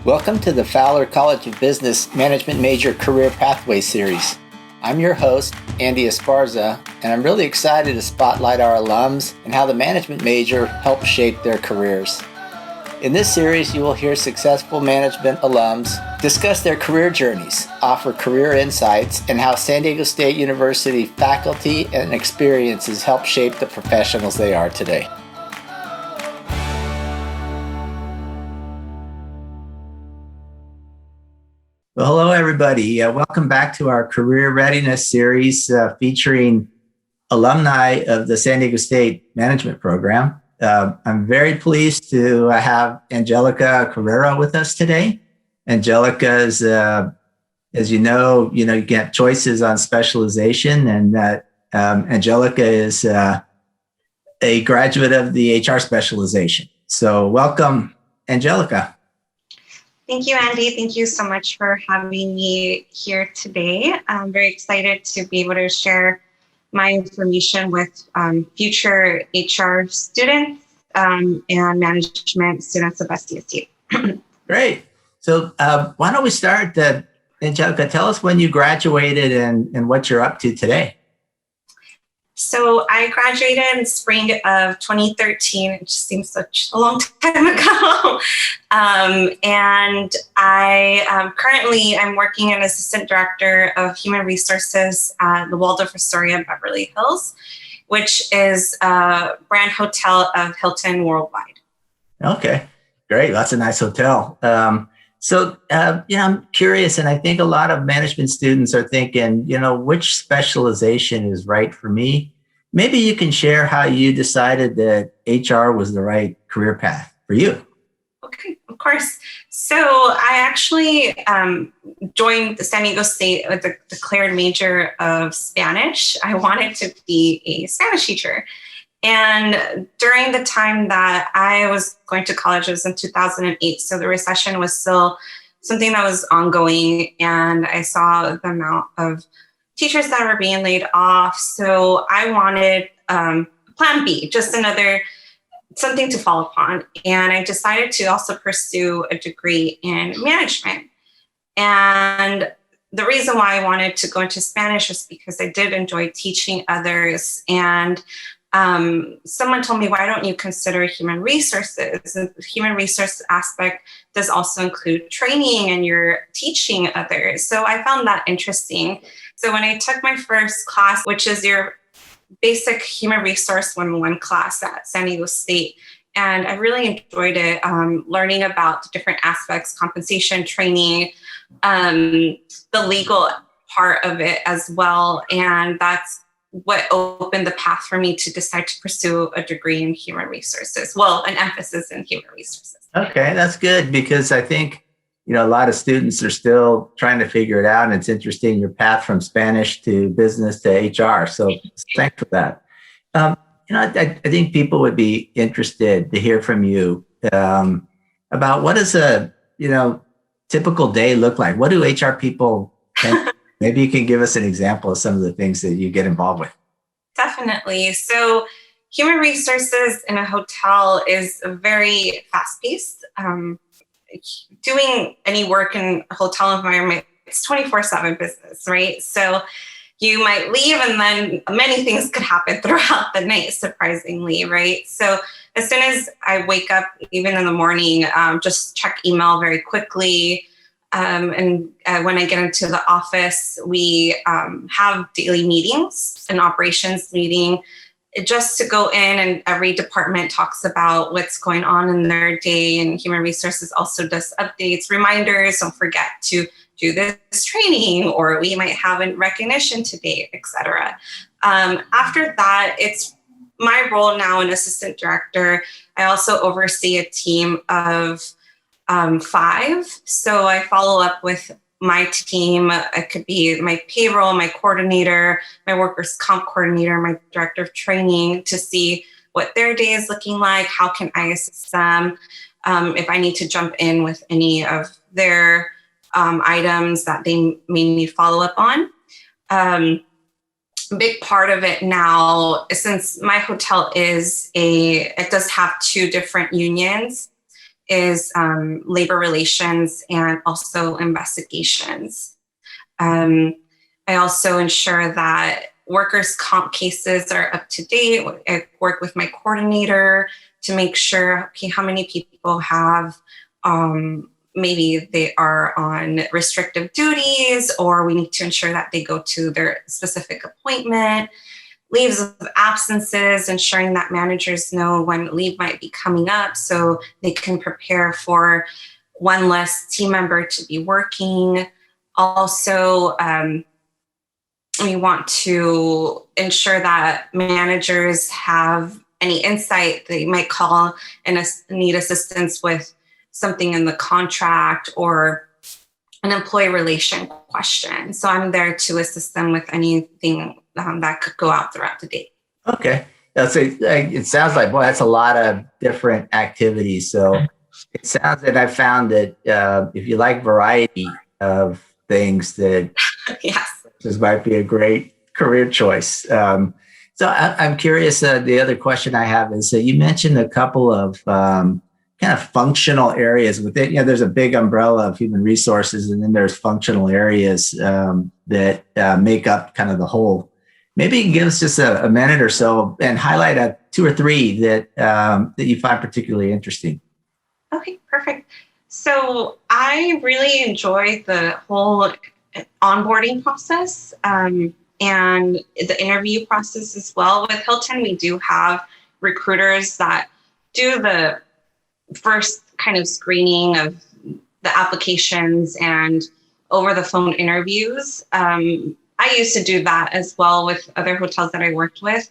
Welcome to the Fowler College of Business Management Major Career Pathway Series. I'm your host, Andy Esparza, and I'm really excited to spotlight our alums and how the management major helped shape their careers. In this series, you will hear successful management alums discuss their career journeys, offer career insights, and how San Diego State University faculty and experiences help shape the professionals they are today. Well, hello, everybody. Welcome back to our Career Readiness Series featuring alumni of the San Diego State Management Program. I'm very pleased to have Angelica Correa with us today. Angelica is, as you know, you get choices on specialization, and that Angelica is a graduate of the HR specialization. So welcome, Angelica. Thank you, Andy. Thank you so much for having me here today. I'm very excited to be able to share my information with future HR students and management students of SDSU. Great. So why don't we start, Angelica, tell us when you graduated and what you're up to today. So I graduated in spring of 2013. It just seems such a long time ago. And I currently I'm working as assistant director of human resources at the Waldorf Astoria Beverly Hills, which is a brand hotel of Hilton Worldwide. Okay, great. That's a nice hotel. So I'm curious, and I think a lot of management students are thinking, which specialization is right for me? Maybe you can share how you decided that HR was the right career path for you. Okay, of course. So I actually joined the San Diego State with a declared major of Spanish. I wanted to be a Spanish teacher. And during the time that I was going to college, it was in 2008. So the recession was still something that was ongoing. And I saw the amount of teachers that were being laid off. So I wanted plan B, just something to fall upon. And I decided to also pursue a degree in management. And the reason why I wanted to go into Spanish was because I did enjoy teaching others. And someone told me, why don't you consider human resources? And the human resource aspect does also include training and you're teaching others. So I found that interesting. So when I took my first class, which is your basic human resource 101 class at San Diego State, and I really enjoyed it, learning about the different aspects, compensation, training, the legal part of it as well. And that's what opened the path for me to decide to pursue a degree in human resources. Well, an emphasis in human resources. Okay, that's good, because I think, a lot of students are still trying to figure it out, and it's interesting, your path from Spanish to business to HR. So thanks for that. I think people would be interested to hear from you about what does a, typical day look like? What do HR people think? Maybe you can give us an example of some of the things that you get involved with. Definitely. So human resources in a hotel is a very fast-paced. Doing any work in a hotel environment, it's 24/7 business, right? So you might leave and then many things could happen throughout the night, surprisingly, right? So as soon as I wake up, even in the morning, just check email very quickly. And when I get into the office, we have daily meetings, an operations meeting, just to go in, and every department talks about what's going on in their day, and human resources also does updates, reminders, don't forget to do this training, or we might have a recognition today, etc. After that, it's my role now, an assistant director. I also oversee a team of 5. So I follow up with my team. It could be my payroll, my coordinator, my workers' comp coordinator, my director of training, to see what their day is looking like. How can I assist them? If I need to jump in with any of their items that they may need follow up on. A big part of it now, since my hotel it does have 2 different unions. is labor relations and also investigations. I also ensure that workers' comp cases are up to date. I work with my coordinator to make sure, okay, how many people have, maybe they are on restrictive duties, or we need to ensure that they go to their specific appointment. Leaves of absences, ensuring that managers know when leave might be coming up so they can prepare for one less team member to be working. Also, we want to ensure that managers have any insight. They might call and need assistance with something in the contract or an employee relation question. So I'm there to assist them with anything that could go out throughout the day. Okay. It sounds like, boy, that's a lot of different activities. So it sounds that I found that if you like variety of things, that yes, this might be a great career choice. So I'm curious, the other question I have is, you mentioned a couple of kind of functional areas within, there's a big umbrella of human resources, and then there's functional areas that make up kind of the whole. Maybe you can give us just a minute or so and highlight two or three that you find particularly interesting. Okay, perfect. So I really enjoy the whole onboarding process and the interview process as well. With Hilton, we do have recruiters that do the first kind of screening of the applications and over the phone interviews. I used to do that as well with other hotels that I worked with.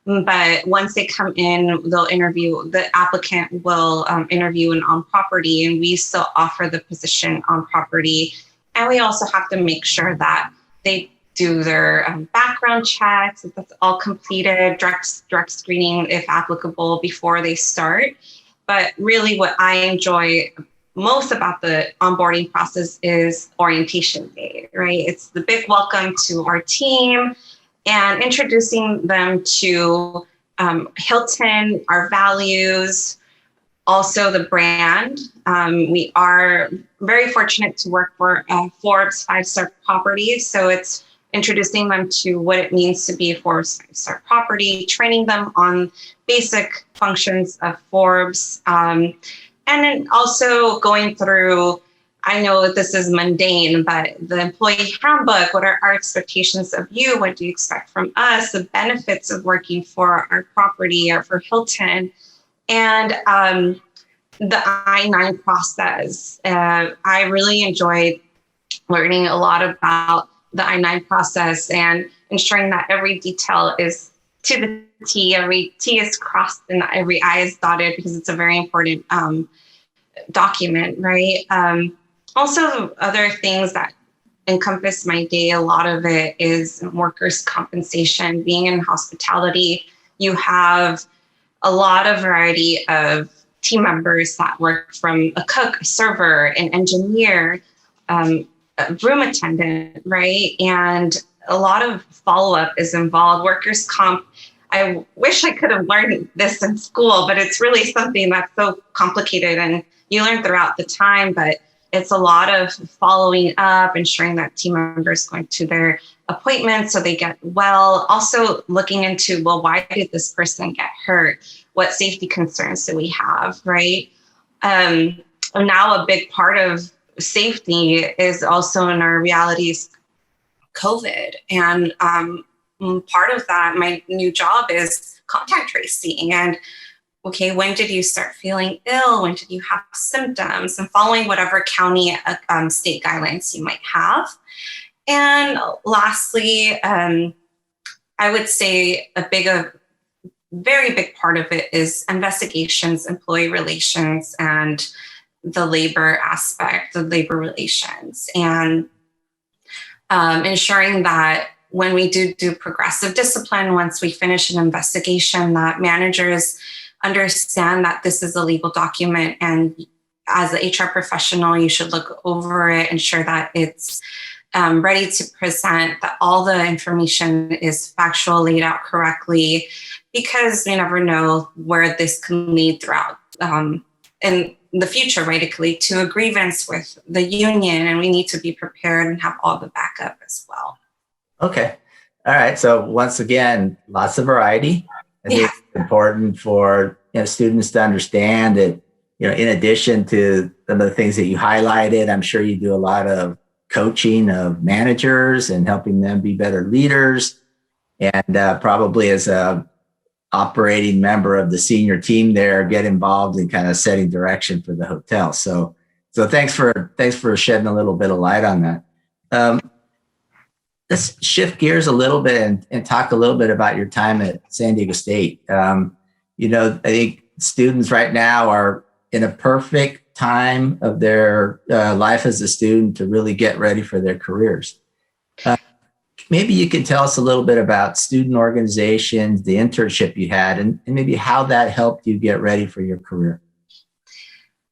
But once they come in, they'll interview, the applicant will interview an on-property, and we still offer the position on property. And we also have to make sure that they do their background checks, if that's all completed, drug screening if applicable before they start. But really what I enjoy most about the onboarding process is orientation day, right? It's the big welcome to our team and introducing them to Hilton, our values, also the brand. We are very fortunate to work for Forbes 5-star property. So it's introducing them to what it means to be a Forbes 5-star property, training them on basic functions of Forbes, and then also going through, I know this is mundane, but the employee handbook, what are our expectations of you? What do you expect from us? The benefits of working for our property or for Hilton, and the I-9 process. I really enjoyed learning a lot about the I-9 process and ensuring that every detail is to the T, every T is crossed and every I is dotted, because it's a very important document, right? Also, other things that encompass my day, a lot of it is workers' compensation. Being in hospitality, you have a lot of variety of team members that work, from a cook, a server, an engineer, a room attendant, right? And a lot of follow-up is involved. Workers' comp, I wish I could have learned this in school, but it's really something that's so complicated and you learn throughout the time, but it's a lot of following up, ensuring that team members going to their appointments so they get well. Also looking into, well, why did this person get hurt? What safety concerns do we have, right? Now a big part of safety is also in our realities, COVID. And part of that, my new job is contact tracing. And okay, when did you start feeling ill? When did you have symptoms? And following whatever county state guidelines you might have. And lastly, I would say very big part of it is investigations, employee relations, and the labor aspect of labor relations. And ensuring that when we do progressive discipline, once we finish an investigation, that managers understand that this is a legal document, and as an HR professional, you should look over it, ensure that it's ready to present, that all the information is factual, laid out correctly, because you never know where this can lead throughout. And the future, radically, to a grievance with the union, and we need to be prepared and have all the backup as well. Okay. All right. So once again, lots of variety. I think it's important for students to understand that, in addition to some of the things that you highlighted, I'm sure you do a lot of coaching of managers and helping them be better leaders. And probably as a operating member of the senior team there, get involved in kind of setting direction for the hotel. So thanks for shedding a little bit of light on that. Let's shift gears a little bit and talk a little bit about your time at San Diego State. I think students right now are in a perfect time of their life as a student to really get ready for their careers. Maybe you could tell us a little bit about student organizations, the internship you had, and maybe how that helped you get ready for your career.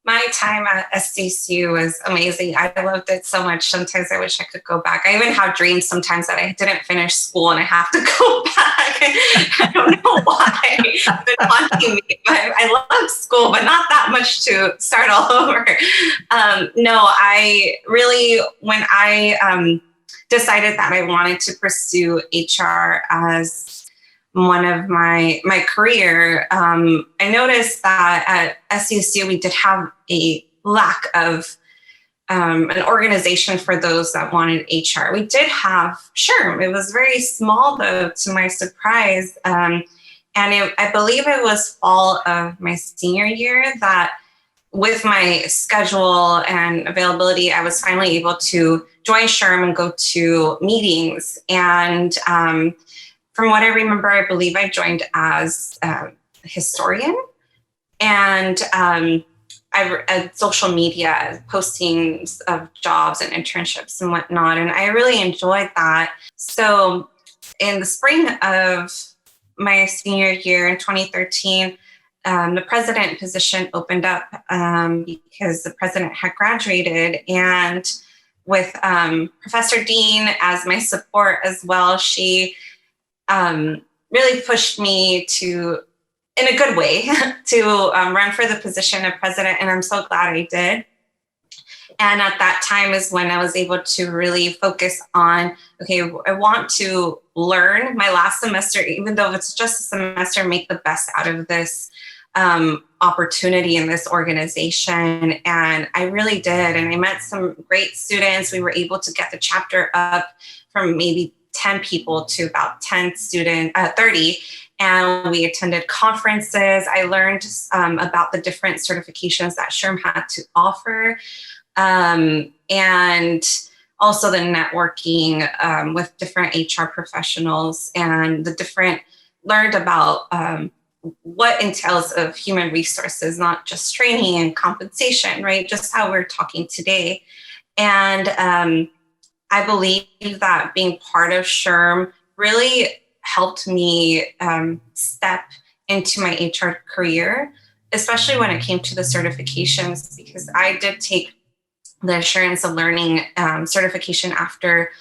My time at SDCU was amazing. I loved it so much. Sometimes I wish I could go back. I even have dreams sometimes that I didn't finish school and I have to go back. I don't know why. It's been haunting me. But I love school, but not that much to start all over. No, I really, when I decided that I wanted to pursue HR as one of my career, I noticed that at SUCU we did have a lack of an organization for those that wanted HR. We did have SHRM. It was very small, though, to my surprise. And I believe it was fall of my senior year that with my schedule and availability, I was finally able to join SHRM and go to meetings. And from what I remember, I believe I joined as a historian, and I read social media postings of jobs and internships and whatnot, and I really enjoyed that. So in the spring of my senior year in 2013, the president position opened up because the president had graduated, and with Professor Dean as my support as well, she really pushed me to, in a good way, to run for the position of president, and I'm so glad I did. And at that time is when I was able to really focus on, okay, I want to learn my last semester, even though it's just a semester, make the best out of this opportunity in this organization. And I really did. And I met some great students. We were able to get the chapter up from maybe 10 people to about 30. And we attended conferences. I learned about the different certifications that SHRM had to offer. And also the networking with different HR professionals, and learned about what entails of human resources, not just training and compensation, right? Just how we're talking today. And I believe that being part of SHRM really helped me step into my HR career, especially when it came to the certifications, because I did take the Assurance of Learning certification after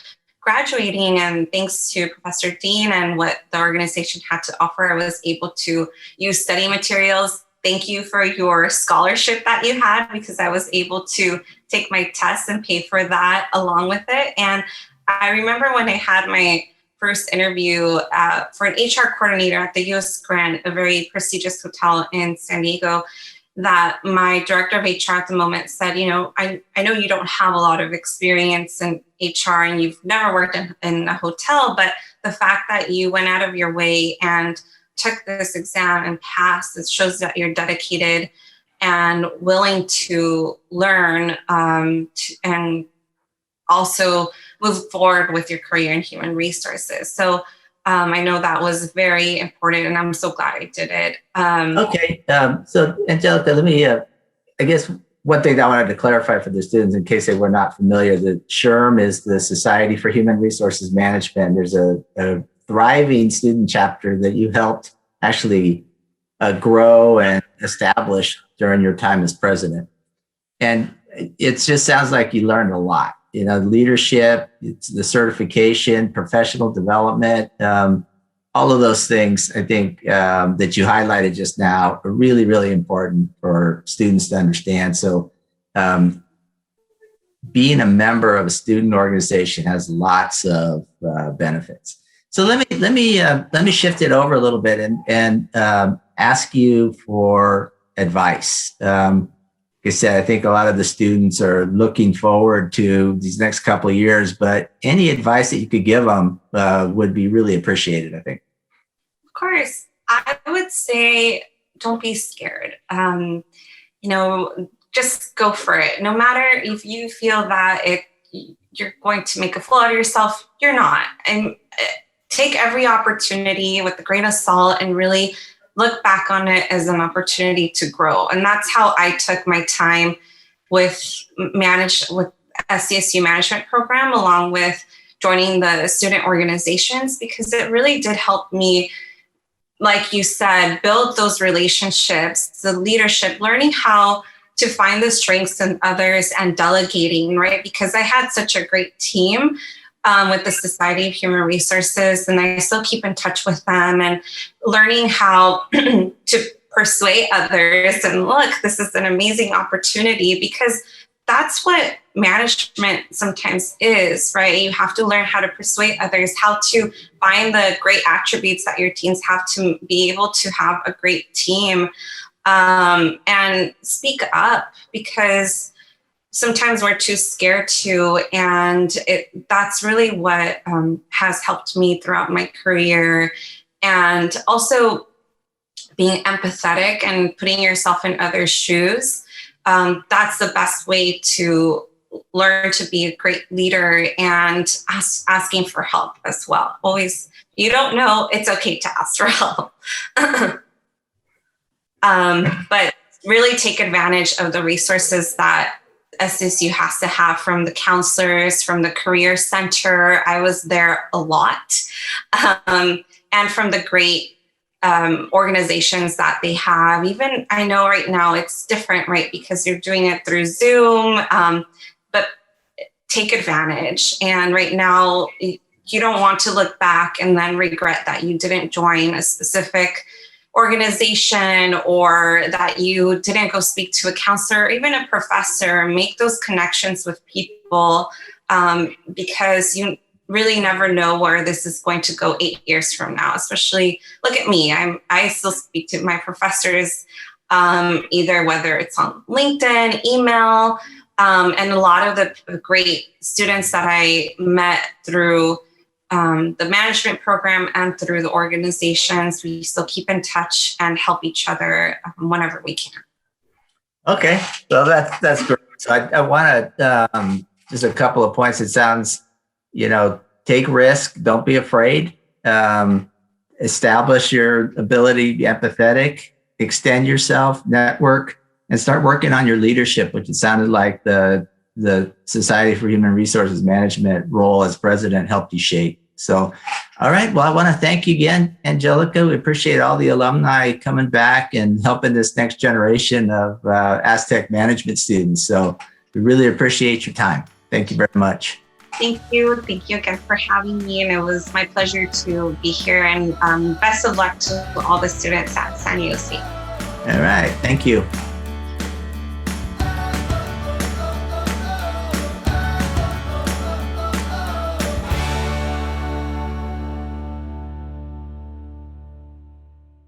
graduating, and thanks to Professor Dean and what the organization had to offer, I was able to use study materials. Thank you for your scholarship that you had, because I was able to take my tests and pay for that along with it. And I remember when I had my first interview for an HR coordinator at the US Grand, a very prestigious hotel in San Diego, that my director of HR at the moment said, I know you don't have a lot of experience in HR and you've never worked in a hotel, but the fact that you went out of your way and took this exam and passed, it shows that you're dedicated and willing to learn and also move forward with your career in human resources. So I know that was very important, and I'm so glad I did it. Okay. So Angelica, let me, I guess one thing that I wanted to clarify for the students in case they were not familiar, that SHRM is the Society for Human Resources Management. There's a thriving student chapter that you helped actually grow and establish during your time as president. And it just sounds like you learned a lot. Leadership, it's the certification, professional development. all of those things, I think, that you highlighted just now are really, really important for students to understand. So being a member of a student organization has lots of benefits. So let me shift it over a little bit and ask you for advice. Like I said, I think a lot of the students are looking forward to these next couple of years, but any advice that you could give them would be really appreciated, I think. Of course. I would say don't be scared. Just go for it. No matter if you feel that you're going to make a fool out of yourself, you're not. And take every opportunity with a grain of salt and really look back on it as an opportunity to grow. And that's how I took my time with SCSU management program, along with joining the student organizations, because it really did help me, like you said, build those relationships, the leadership, learning how to find the strengths in others and delegating, right? Because I had such a great team with the Society of Human Resources, and I still keep in touch with them, and learning how to persuade others and look, this is an amazing opportunity, because that's what management sometimes is, right? You have to learn how to persuade others, how to find the great attributes that your teams have to be able to have a great team, and speak up, because sometimes we're too scared to, and that's really what has helped me throughout my career. And also being empathetic and putting yourself in others' shoes. That's the best way to learn to be a great leader, and asking for help as well. Always, you don't know, it's okay to ask for help. But really take advantage of the resources that SSU has to have, from the counselors, from the career center. I was there a lot. And from the great organizations that they have. Even I know right now it's different, right? Because you're doing it through Zoom, but take advantage. And right now you don't want to look back and then regret that you didn't join a specific organization, or that you didn't go speak to a counselor or even a professor. Make those connections with people, because you really never know where this is going to go 8 years from now. Especially, look at me, I still speak to my professors, either whether it's on LinkedIn, email, and a lot of the great students that I met through the management program and through the organizations, we still keep in touch and help each other whenever we can. Okay, well that's great. So I want to just a couple of points. It sounds, take risk, don't be afraid, establish your ability to be empathetic, extend yourself, network, and start working on your leadership, which it sounded like the Society for Human Resources Management role as president helped you shape. So, all right. Well, I want to thank you again, Angelica. We appreciate all the alumni coming back and helping this next generation of Aztec management students. So we really appreciate your time. Thank you very much. Thank you. Thank you again for having me. And it was my pleasure to be here, and best of luck to all the students at San Diego State. All right. Thank you.